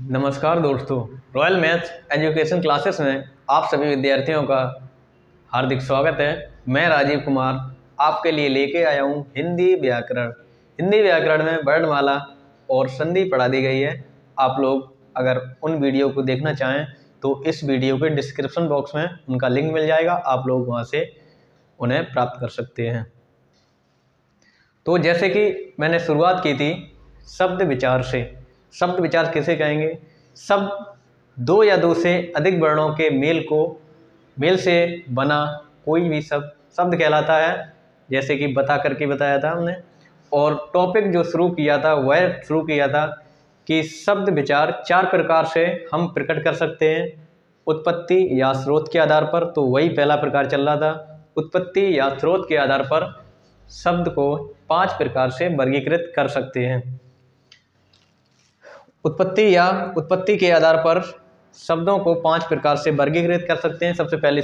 नमस्कार दोस्तों, royal maths education classes में आप सभी विद्यार्थियों का हार्दिक स्वागत है। मैं राजीव कुमार आपके लिए लेके आया हूँ हिंदी व्याकरण। हिंदी व्याकरण में वर्णमाला और संधि पढ़ा दी गई है। आप लोग अगर उन वीडियो को देखना चाहें तो इस वीडियो के डिस्क्रिप्शन बॉक्स में उनका लिंक मिल जाएगा, आप लोग वहाँ से उन्हें प्राप्त कर सकते हैं। तो जैसे कि मैंने शुरुआत की थी शब्द विचार से। शब्द विचार किसे कहेंगे? शब्द दो या दो से अधिक वर्णों के मेल से बना कोई भी शब्द कहलाता है, जैसे कि बता करके बताया था हमने। और टॉपिक जो शुरू किया था कि शब्द विचार चार प्रकार से हम प्रकट कर सकते हैं। उत्पत्ति या स्रोत के आधार पर, तो वही पहला प्रकार चल रहा था। उत्पत्ति या स्रोत के आधार पर शब्द को 5 प्रकार से वर्गीकृत कर सकते हैं। उत्पत्ति के आधार पर शब्दों को 5 प्रकार से वर्गीकृत कर सकते हैं। सबसे पहले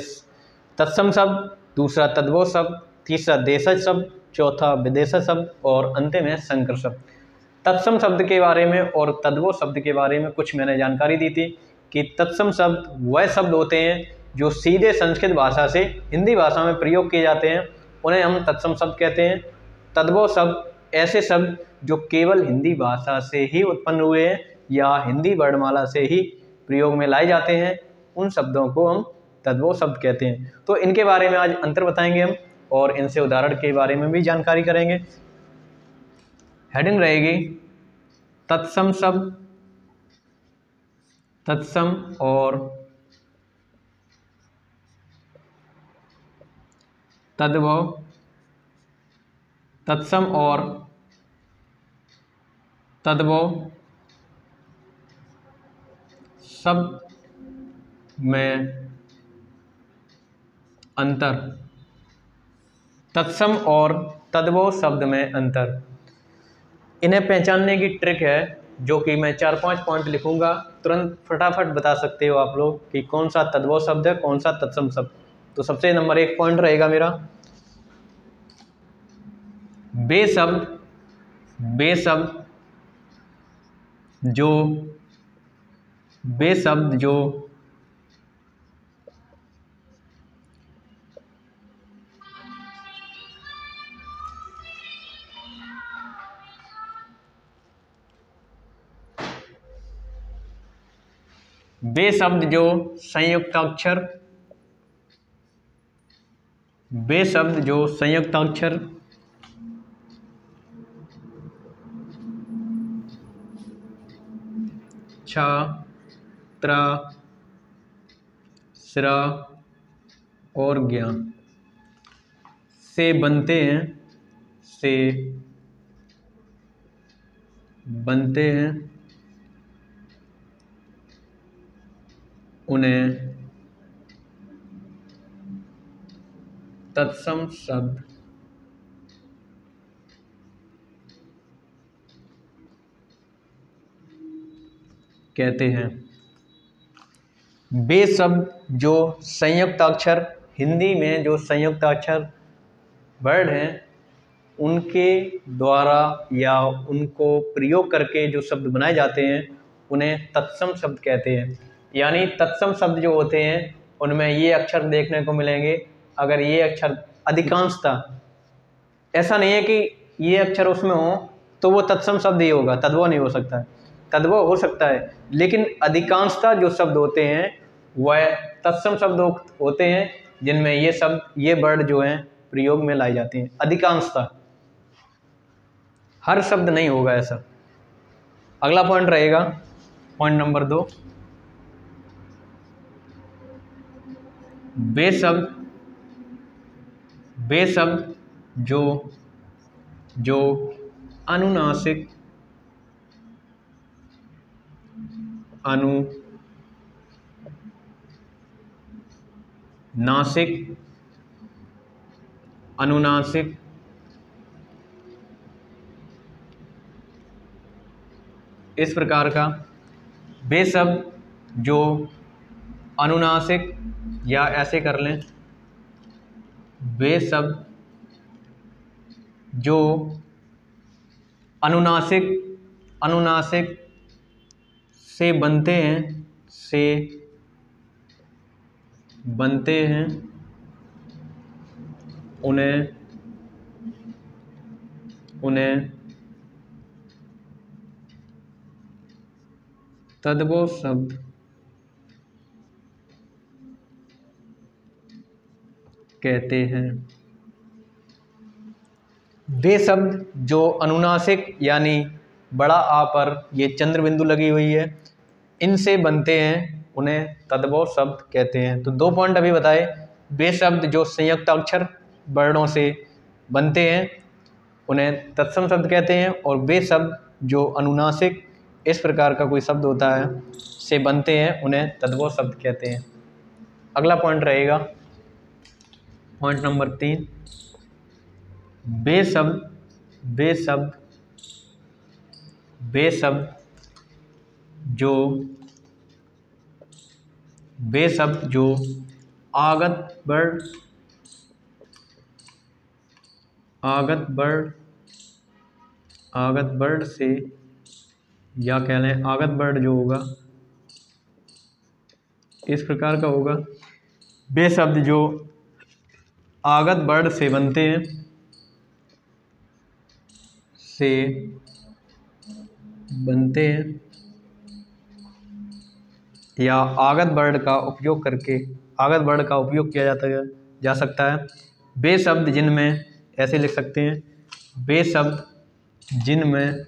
तत्सम शब्द, दूसरा तद्भव शब्द, तीसरा देशज शब्द, चौथा विदेशज शब्द और अंत में संकर शब्द। तत्सम शब्द के बारे में और तद्भव शब्द के बारे में कुछ मैंने जानकारी दी थी कि तत्सम शब्द वह शब्द होते हैं जो सीधे संस्कृत भाषा से हिंदी भाषा में प्रयोग किए जाते हैं, उन्हें हम तत्सम शब्द कहते हैं। तद्भव शब्द ऐसे शब्द जो केवल हिंदी भाषा से ही उत्पन्न हुए हैं या हिंदी वर्णमाला से ही प्रयोग में लाए जाते हैं, उन शब्दों को हम तद्भव शब्द कहते हैं। तो इनके बारे में आज अंतर बताएंगे हम और इनसे उदाहरण के बारे में भी जानकारी करेंगे। हेडिंग रहेगी तत्सम शब्द, तत्सम और तद्भव, तत्सम और तद्भव शब्द में अंतर। तत्सम और तद्भव शब्द में अंतर, इन्हें पहचानने की ट्रिक है जो कि मैं 4-5 पॉइंट लिखूंगा, तुरंत फटाफट बता सकते हो आप लोग कि कौन सा तद्भव शब्द है, कौन सा तत्सम शब्द। तो सबसे नंबर 1 पॉइंट रहेगा मेरा बे शब्द जो संयुक्ताक्षर छ, त्र, स्र और ज्ञ से बनते हैं, उन्हें तत्सम शब्द कहते हैं। वे शब्द जो संयुक्ताक्षर, हिंदी में जो संयुक्ताक्षर वर्ड हैं उनके द्वारा या उनको प्रयोग करके जो शब्द बनाए जाते हैं उन्हें तत्सम शब्द कहते हैं। यानी तत्सम शब्द जो होते हैं उनमें ये अक्षर देखने को मिलेंगे। अगर ये अक्षर अधिकांशतः, ऐसा नहीं है कि ये अक्षर उसमें हो तो वो तत्सम शब्द ही होगा, तद्भव नहीं हो सकता है। तद्भव हो सकता है, लेकिन अधिकांशतः जो शब्द होते हैं वह तत्सम शब्द होते हैं जिनमें ये वर्ड जो हैं प्रयोग में लाई जाती हैं। अधिकांशतः, हर शब्द नहीं होगा ऐसा। अगला पॉइंट रहेगा पॉइंट नंबर 2, वे शब्द जो अनुनासिक अनुनासिक इस प्रकार का, वे शब्द जो अनुनासिक, या ऐसे कर लें, वे शब्द जो अनुनासिक से बनते हैं, से बनते हैं, उन्हें तद्भव शब्द कहते हैं। वे शब्द जो अनुनासिक यानी बड़ा आ पर ये चंद्र बिंदु लगी हुई है, इनसे बनते हैं, उन्हें तद्भव शब्द कहते हैं। तो 2 पॉइंट अभी बताए। वे शब्द जो संयुक्त अक्षर वर्णों से बनते हैं, उन्हें तत्सम शब्द कहते हैं। और वे शब्द जो अनुनासिक इस प्रकार का कोई शब्द होता है से बनते हैं, उन्हें तद्भव शब्द कहते हैं। अगला पॉइंट रहेगा पॉइंट नंबर 3। वे शब्द जो आगत वर्ण से, या कह लें आगत वर्ण जो होगा इस प्रकार का होगा। वे शब्द जो आगत वर्ण से बनते हैं, या आगत वर्ण का उपयोग करके आगत वर्ण का उपयोग किया जा सकता है। वे शब्द जिनमें, ऐसे लिख सकते हैं, वे शब्द जिनमें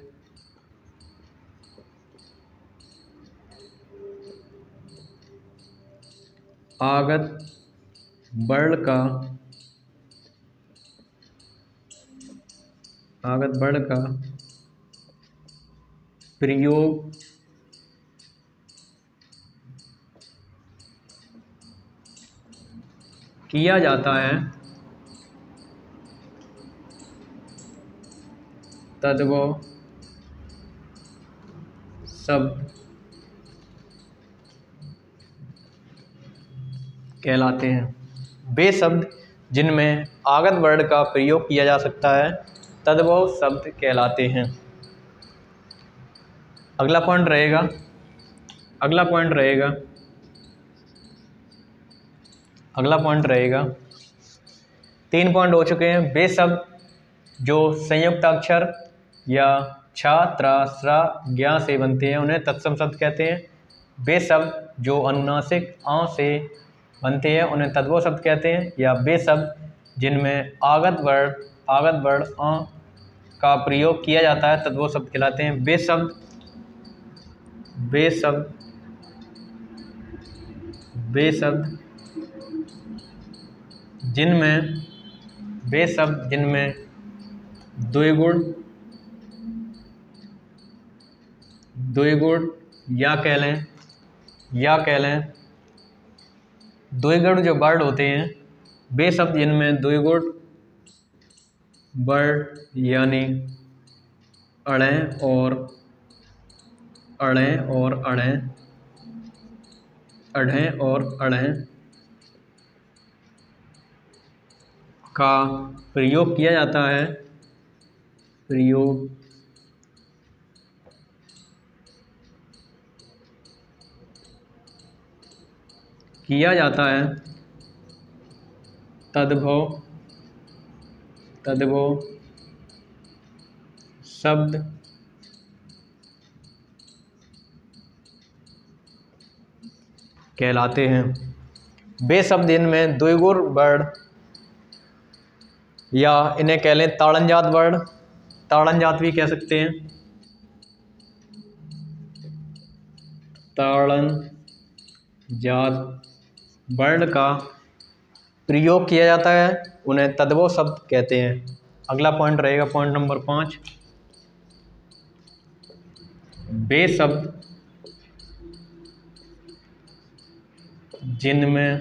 आगत वर्ण का प्रयोग किया जाता है, तद्भव शब्द कहलाते हैं। वे शब्द जिनमें आगत वर्ण का प्रयोग किया जा सकता है, तद्भव शब्द कहलाते हैं। अगला पॉइंट रहेगा 3 पॉइंट हो चुके हैं। वे शब्द जो संयुक्त अक्षर या छ, त्र, स्र, ज्ञ से बनते हैं, उन्हें तत्सम शब्द कहते हैं। वे शब्द जो अनुनासिक आ से बनते हैं, उन्हें तद्भव शब्द कहते हैं। या वे शब्द जिनमें आगत वर्ण आ का प्रयोग किया जाता है, तद्भव शब्द कहलाते हैं। वे शब्द जिनमें द्विगुण या कह लें द्विगुण जो वर्ड होते हैं, वे शब्द जिनमें द्विगुण वर्ड यानी अड़ें और अड़ें का प्रयोग किया जाता है, तद्भव शब्द कहलाते हैं। वे शब्द इनमें द्विगुण वर्ण या इन्हें कह लें ताड़नजात वर्ण, ताड़नजात भी कह सकते हैं, ताड़नजात वर्ण का प्रयोग किया जाता है, उन्हें तद्भव शब्द कहते हैं। अगला पॉइंट रहेगा पॉइंट नंबर 5। वे शब्द जिनमें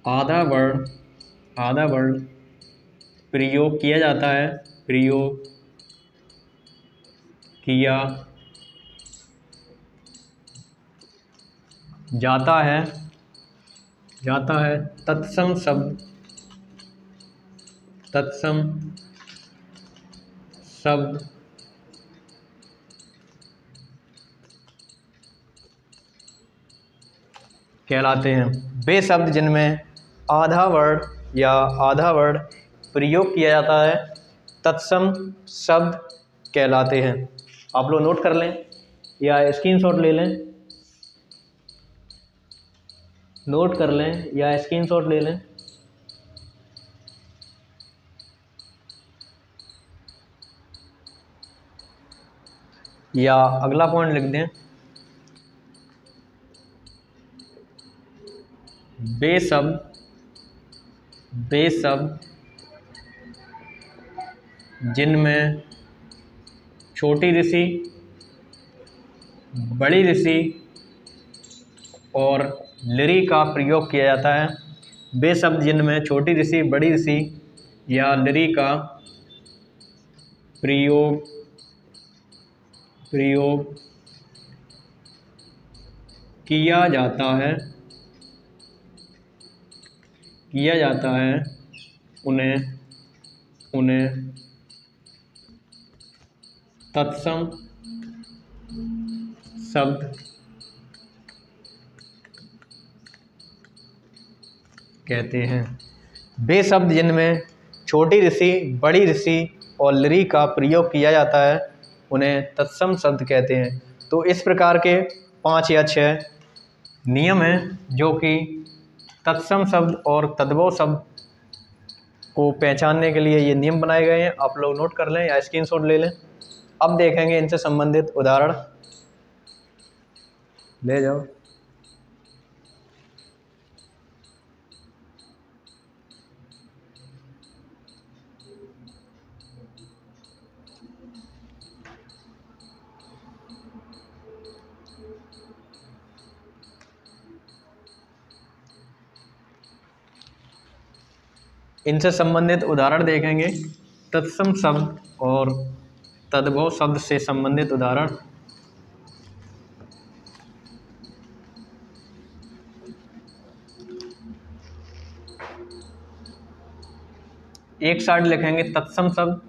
आधा वर्ण प्रयोग किया जाता है, जाता है तत्सम शब्द कहलाते हैं। वे शब्द जिनमें आधा वर्ड या आधा वर्ड प्रयोग किया जाता है तत्सम शब्द कहलाते हैं। आप लोग नोट कर लें या स्क्रीनशॉट ले लें, नोट कर लें या स्क्रीनशॉट ले लें। या अगला पॉइंट लिख दें, वे शब्द जिनमें छोटी ऋषि, बड़ी ऋषि और लिरि का प्रयोग किया जाता है। वे शब्द जिनमें छोटी ऋषि, बड़ी ऋषि या लिरि का प्रयोग किया जाता है उन्हें तत्सम शब्द कहते हैं। वे शब्द जिनमें छोटी ऋषि, बड़ी ऋषि और लिरि का प्रयोग किया जाता है उन्हें तत्सम शब्द कहते हैं। तो इस प्रकार के 5 या 6 नियम हैं जो कि तत्सम शब्द और तद्भव शब्द को पहचानने के लिए ये नियम बनाए गए हैं। आप लोग नोट कर लें या स्क्रीनशॉट ले लें। अब देखेंगे इनसे संबंधित उदाहरण, ले जाओ। इनसे संबंधित उदाहरण देखेंगे, तत्सम शब्द और तद्भव शब्द से संबंधित उदाहरण। एक साइड लिखेंगे तत्सम शब्द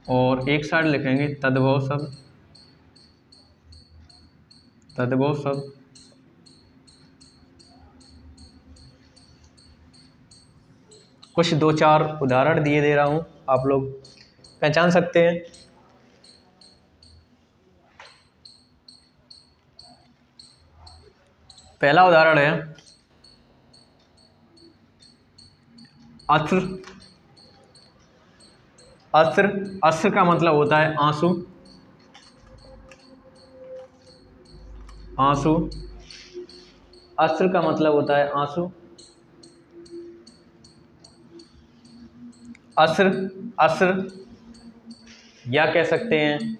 और एक साइड लिखेंगे तद्भव शब्द। कुछ 2-4 उदाहरण दिए दे रहा हूं, आप लोग पहचान सकते हैं। पहला उदाहरण है अस्त्र। अस्त्र का मतलब होता है आंसू। अस्त्र का मतलब होता है आंसू। अस्त्र या कह सकते हैं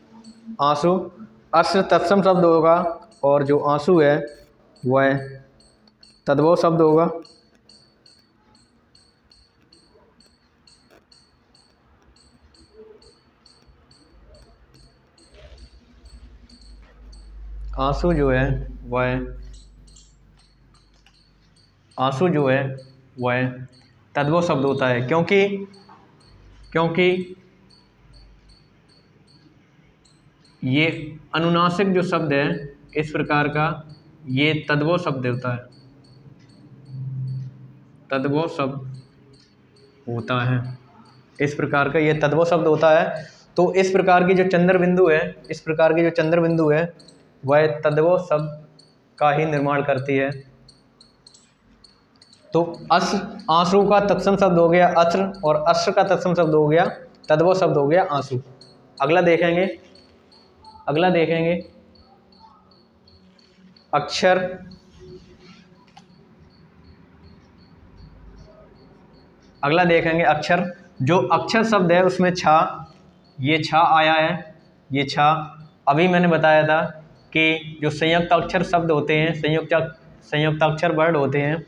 आंसू। अस्त्र तत्सम शब्द होगा और जो आंसू है वह तद्भव शब्द होगा। आंसू जो है वह तद्भव शब्द होता है, क्योंकि ये अनुनासिक जो शब्द है इस प्रकार का, ये तद्भव शब्द होता है। तद्भव शब्द होता है इस प्रकार का, ये तद्भव शब्द होता है। तो इस प्रकार की जो चंद्र बिंदु है वह तद्भव शब्द का ही निर्माण करती है। तो आंसू का तत्सम शब्द हो गया अस्त्र और अस्त्र का तत्सम शब्द हो गया तद्भव शब्द हो गया आंसू। अगला देखेंगे अक्षर। अक्षर। जो अक्षर शब्द है उसमें छा, ये छा आया है, ये छा। अभी मैंने बताया था कि जो संयुक्त अक्षर शब्द होते हैं, संयुक्त अक्षर वर्ड होते हैं,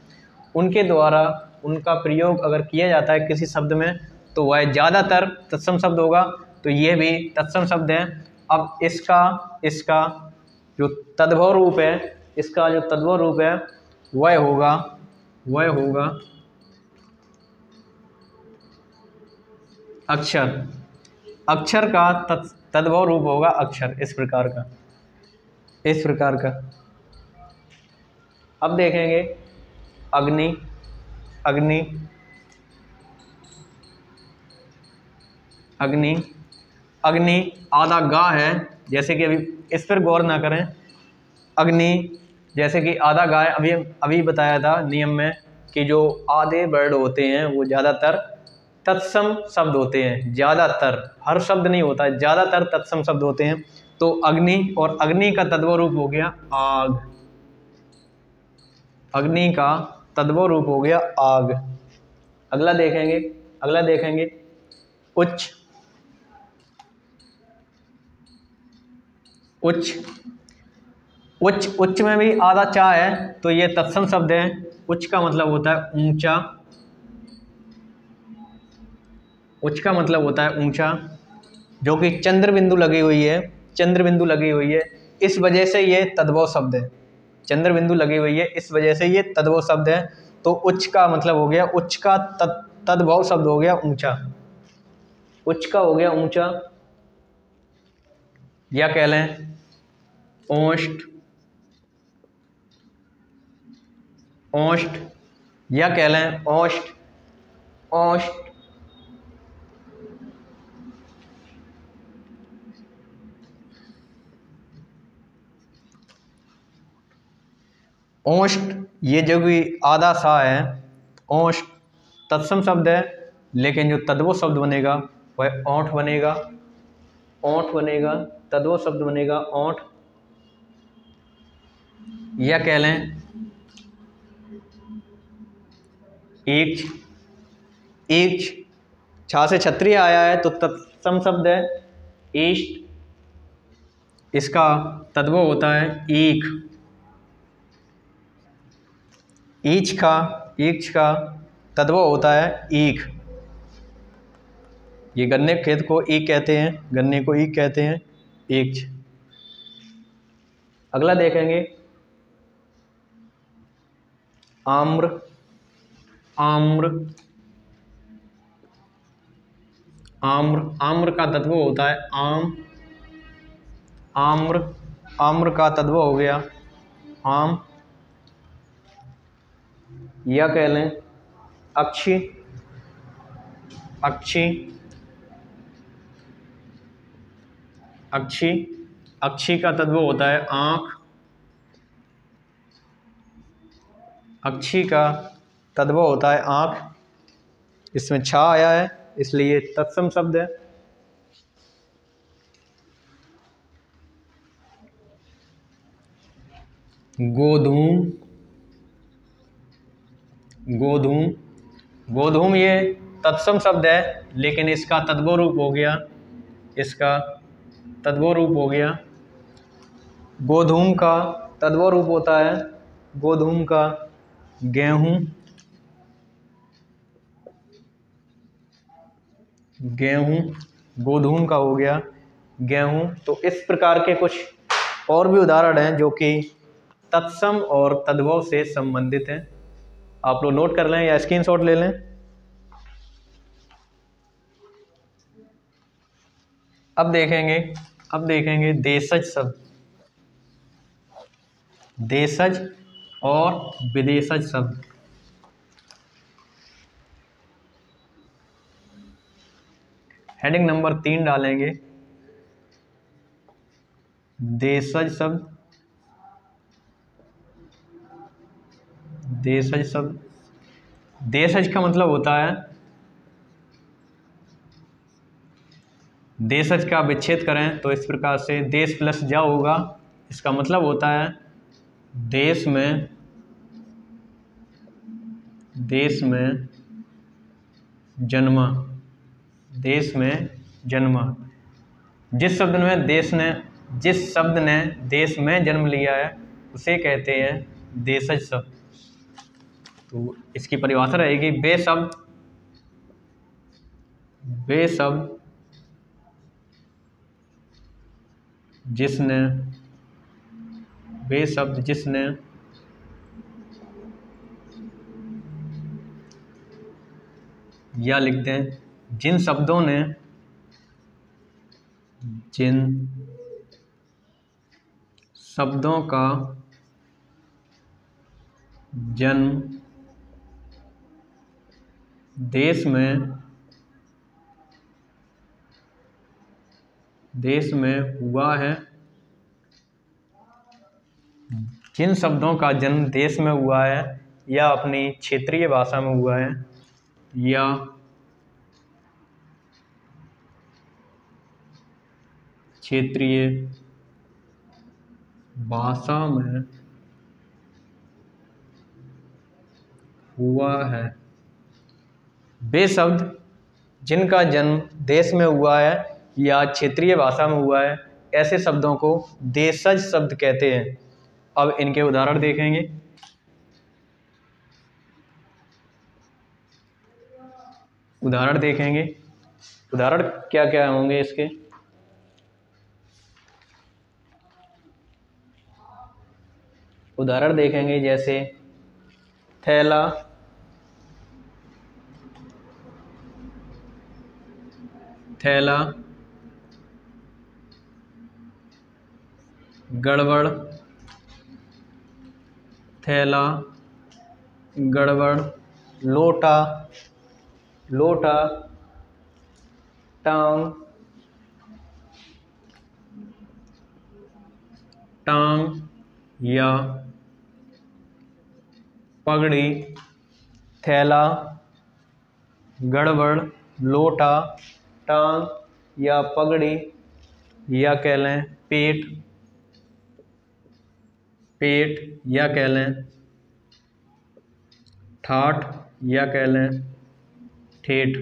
उनके द्वारा उनका प्रयोग अगर किया जाता है किसी शब्द में तो वह ज़्यादातर तत्सम शब्द होगा। तो यह भी तत्सम शब्द है। अब इसका जो तद्भव रूप है वह होगा वह होगा अक्षर। अक्षर का तद्भव रूप होगा अक्षर, इस प्रकार का, इस प्रकार का। अब देखेंगे अग्नि। अग्नि, अग्नि, अग्नि आधा गा है, जैसे कि अभी इस पर गौर ना करें। अग्नि जैसे कि आधा गा है, अभी अभी बताया था नियम में कि जो आधे वर्ड होते हैं वो ज़्यादातर तत्सम शब्द होते हैं। ज़्यादातर, हर शब्द नहीं होता है, ज़्यादातर तत्सम शब्द होते हैं। तो अग्नि, और अग्नि का तद्भव रूप हो गया आग। अग्नि का तद्भव रूप हो गया आग। अगला देखेंगे, अगला देखेंगे उच्च। उच्च, उच्च, उच्च में भी आधा चा है, तो ये तत्सम शब्द है। उच्च का मतलब होता है ऊंचा। उच्च का मतलब होता है ऊंचा, जो कि चंद्र बिंदु लगी हुई है, चंद्र बिंदु लगी हुई है, इस वजह से ये तद्भव शब्द है। चंद्र बिंदु लगी हुई है, इस वजह से ये तद्भव शब्द है। तो उच्च का मतलब हो गया, उच्च का तद्भव शब्द हो गया ऊंचा। उच्च का हो गया ऊंचा, या कह लें ओष्ठ। ओष्ठ, या कह लें ओष्ठ। ओष्ठ, ओष्ठ, ये जो भी आधा सा है, ओष्ठ तत्सम शब्द है, लेकिन जो तद्भव शब्द बनेगा वह ओंठ बनेगा। ओंठ बनेगा, तद्भव शब्द बनेगा ओंठ, या कह लें ईक्ष। ईक्ष, छा से क्षत्रिय आया है तो तत्सम शब्द है ईष्ट, इसका तद्भव होता है ईख। ईच का, ईक्ष का तद्भव होता है ईख। ये गन्ने के खेत को ईख कहते हैं, गन्ने को ईख कहते हैं, ईक्ष। अगला देखेंगे आम्र। आम्र, आम्र, आम्र का तद्भव होता है आम। आम्र, आम्र का तद्भव हो गया आम, या कह लें अक्षी। अक्षी, अक्षी, अक्षी का तद्भव होता है आँख। अक्षी का तद्भव होता है आँख, इसमें छा आया है इसलिए तत्सम शब्द है। गोधूम। गोधूम, गोधूम ये तत्सम शब्द है, लेकिन इसका तद्भव रूप हो गया, इसका तद्भव रूप हो गया। गोधूम का तद्भव रूप होता है गोधूम का गेहूं। गेहूं, गोधूम का हो गया गेहूं। तो इस प्रकार के कुछ और भी उदाहरण हैं जो कि तत्सम और तद्भव से संबंधित हैं। आप लोग नोट कर लें या स्क्रीनशॉट ले लें। अब देखेंगे, अब देखेंगे देशज शब्द। देशज और विदेशज शब्द। हेडिंग नंबर 3 डालेंगे, देशज शब्द। देशज शब्द, देशज का मतलब होता है, देशज का विच्छेद करें तो इस प्रकार से देश प्लस जा होगा। इसका मतलब होता है देश में, देश में जन्मा। देश में जन्मा, जिस शब्द में देश ने, जिस शब्द ने देश में जन्म लिया है उसे कहते हैं देशज शब्द। तो इसकी परिभाषा रहेगी वे शब्द, वे शब्द जिसने, वे शब्द जिसने या लिख दें जिन शब्दों का जन्म देश में हुआ है, जिन शब्दों का जन्म देश में हुआ है या अपनी क्षेत्रीय भाषा में हुआ है या क्षेत्रीय भाषा में हुआ है, वे शब्द जिनका जन्म देश में हुआ है या क्षेत्रीय भाषा में हुआ है, ऐसे शब्दों को देशज शब्द कहते हैं। अब इनके उदाहरण देखेंगे। उदाहरण क्या क्या होंगे इसके। उदाहरण देखेंगे जैसे थैला, गड़बड़, लोटा, टांग या पगड़ी। थैला, गड़बड़, लोटा, टांग या पगड़ी, या कह लें पेट या कह लें ठाठ या कह लें ठेठ।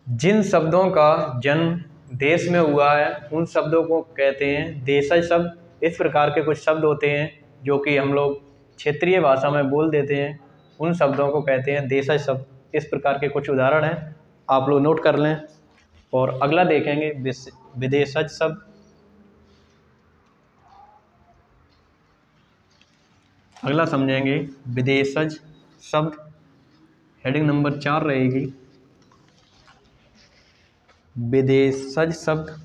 जिन शब्दों का जन्म देश में हुआ है उन शब्दों को कहते हैं देशज शब्द। इस प्रकार के कुछ शब्द होते हैं जो कि हम लोग क्षेत्रीय भाषा में बोल देते हैं, उन शब्दों को कहते हैं देशज शब्द। इस प्रकार के कुछ उदाहरण हैं, आप लोग नोट कर लें। और अगला देखेंगे विदेशज शब्द। अगला समझेंगे विदेशज शब्द। हेडिंग नंबर 4 रहेगी विदेशज शब्द।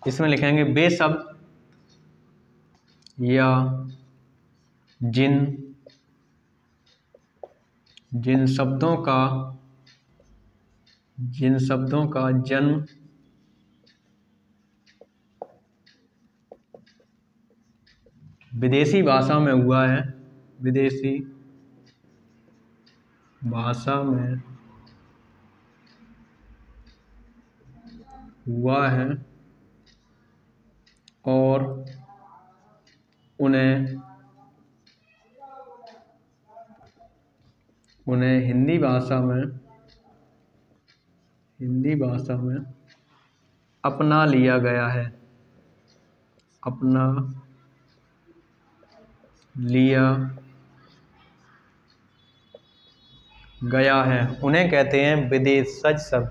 इसमें लिखेंगे वे शब्द या जिन शब्दों का जन्म विदेशी भाषा में हुआ है, और उन्हें हिंदी भाषा में अपना लिया गया है, उन्हें कहते हैं विदेशज शब्द।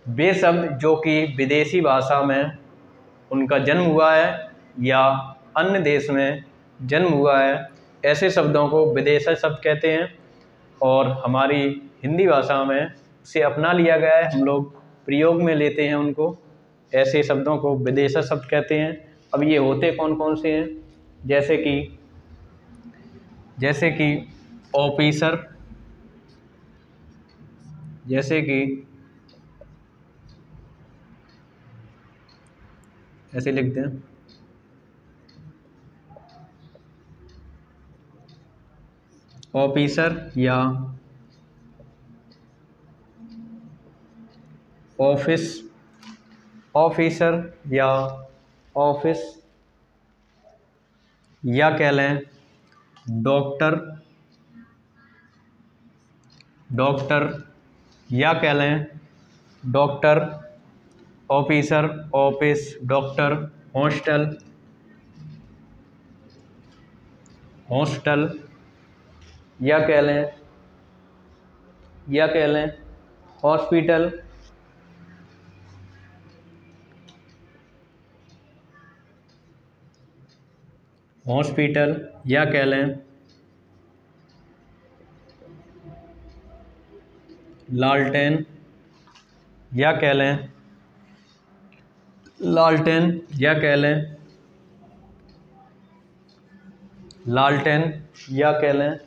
वे शब्द जो कि विदेशी भाषा में उनका जन्म हुआ है या अन्य देश में जन्म हुआ है, ऐसे शब्दों को विदेशज शब्द कहते हैं। और हमारी हिंदी भाषा में उसे अपना लिया गया है, हम लोग प्रयोग में लेते हैं उनको, ऐसे शब्दों को विदेशज शब्द कहते हैं। अब ये होते कौन कौन से हैं, जैसे कि ऑफिसर, ऐसे लिखते हैं ऑफिसर या ऑफिस, या कह लें डॉक्टर, या कह लें doctor, officer, office, doctor. Hostel, या कह लें हॉस्पिटल, हॉस्पिटल या कह लें लालटेन या कह लें लालटेन या कह लें लालटेन या कह लें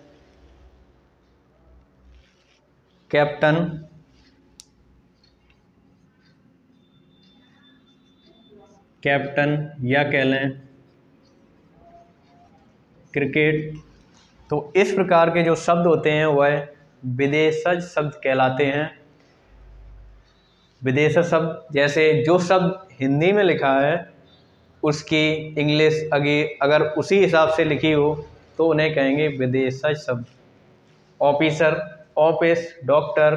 कैप्टन कैप्टन या कह लें क्रिकेट। तो इस प्रकार के जो शब्द होते हैं वह विदेशज शब्द कहलाते हैं। विदेशज शब्द जैसे जो शब्द हिंदी में लिखा है उसकी इंग्लिश अगर उसी हिसाब से लिखी हो तो उन्हें कहेंगे विदेशज शब्द। Officer, office, doctor,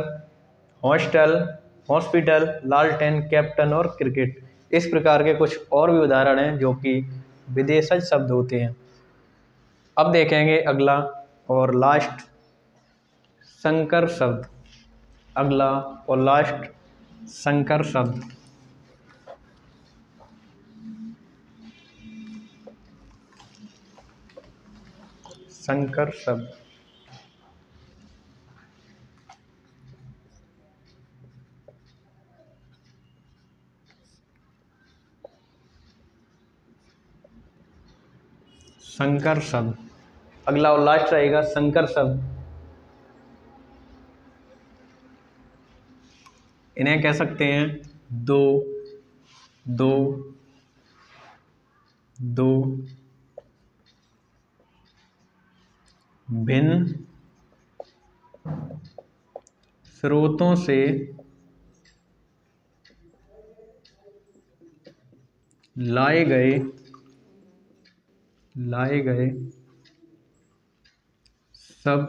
hostel, hospital, लालटेन, कैप्टन और क्रिकेट, इस प्रकार के कुछ और भी उदाहरण हैं जो कि विदेशज शब्द होते हैं। अब देखेंगे अगला और लास्ट संकर शब्द। अगला और लास्ट संकर शब्द। संकर शब्द संकर शब्द अगला और लास्ट रहेगा संकर शब्द। इन्हें कह सकते हैं दो, दो, दो, भिन्न स्रोतों से लाए गए शब्द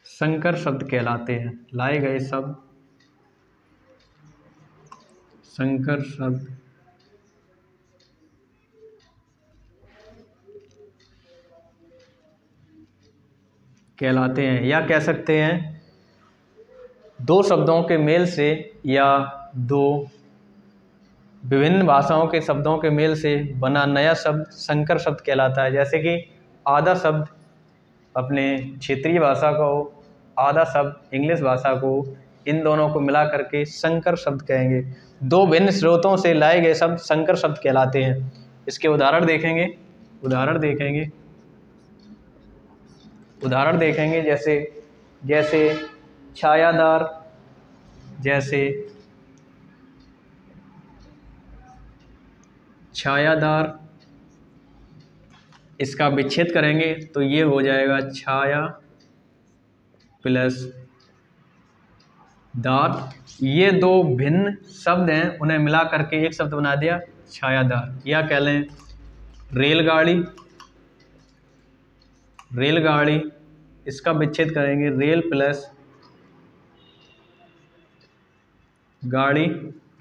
संकर शब्द कहलाते हैं। लाए गए शब्द संकर शब्द कहलाते हैं। या कह सकते हैं दो शब्दों के मेल से या दो विभिन्न भाषाओं के शब्दों के मेल से बना नया शब्द संकर शब्द कहलाता है। जैसे कि आधा शब्द अपने क्षेत्रीय भाषा का हो, आधा शब्द इंग्लिश भाषा को, इन दोनों को मिला करके संकर शब्द कहेंगे। दो भिन्न स्रोतों से लाए गए शब्द संकर शब्द कहलाते हैं। इसके उदाहरण देखेंगे जैसे छायादार, जैसे छायादार, इसका विच्छेद करेंगे तो ये हो जाएगा छाया प्लस दार। ये दो भिन्न शब्द हैं, उन्हें मिला करके एक शब्द बना दिया छायादार। या कह लें रेलगाड़ी, इसका विच्छेद करेंगे रेल प्लस गाड़ी,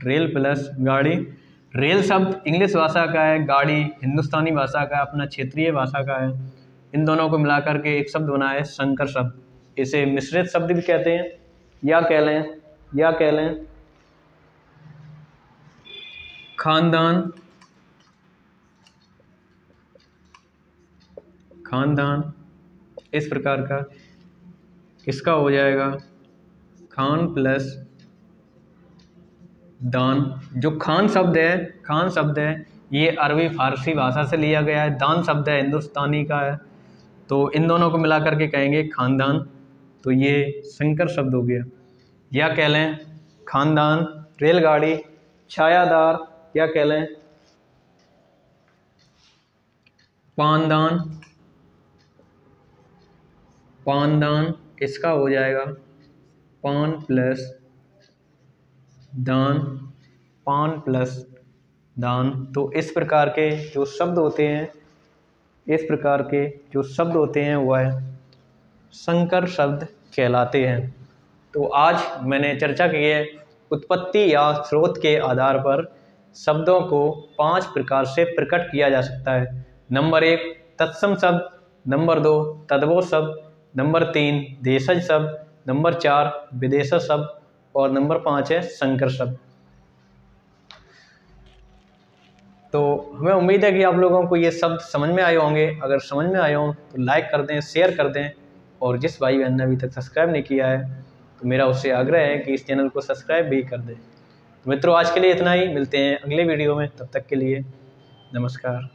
रेल प्लस गाड़ी। रेल शब्द इंग्लिश भाषा का है, गाड़ी हिंदुस्तानी भाषा का, अपना क्षेत्रीय भाषा का है। इन दोनों को मिला करके एक शब्द बना है संकर शब्द। इसे मिश्रित शब्द भी कहते हैं। या कह लें खानदान, इस प्रकार का। इसका हो जाएगा खान प्लस दान। जो खान शब्द है ये अरबी फारसी भाषा से लिया गया है। दान शब्द है हिंदुस्तानी का है। तो इन दोनों को मिला करके कहेंगे खानदान। तो ये संकर शब्द हो गया। या कह लें खानदान, रेलगाड़ी, छायादार। या कह लें पानदान, इसका हो जाएगा पान प्लस दान, पान प्लस दान। तो इस प्रकार के जो शब्द होते हैं वह संकर शब्द कहलाते हैं। तो आज मैंने चर्चा की है उत्पत्ति या स्रोत के आधार पर शब्दों को 5 प्रकार से प्रकट किया जा सकता है। नंबर 1 तत्सम शब्द, नंबर 2 तद्भव शब्द, नंबर 3 देशज शब्द, नंबर 4 विदेशज शब्द और नंबर 5 है संकर शब्द। तो हमें उम्मीद है कि आप लोगों को ये शब्द समझ में आए होंगे। अगर समझ में आए हों तो लाइक कर दें, शेयर कर दें, और जिस भाई बहन ने अभी तक सब्सक्राइब नहीं किया है तो मेरा उससे आग्रह है कि इस चैनल को सब्सक्राइब भी कर दें। तो मित्रों, आज के लिए इतना ही, मिलते हैं अगले वीडियो में, तब तक के लिए नमस्कार।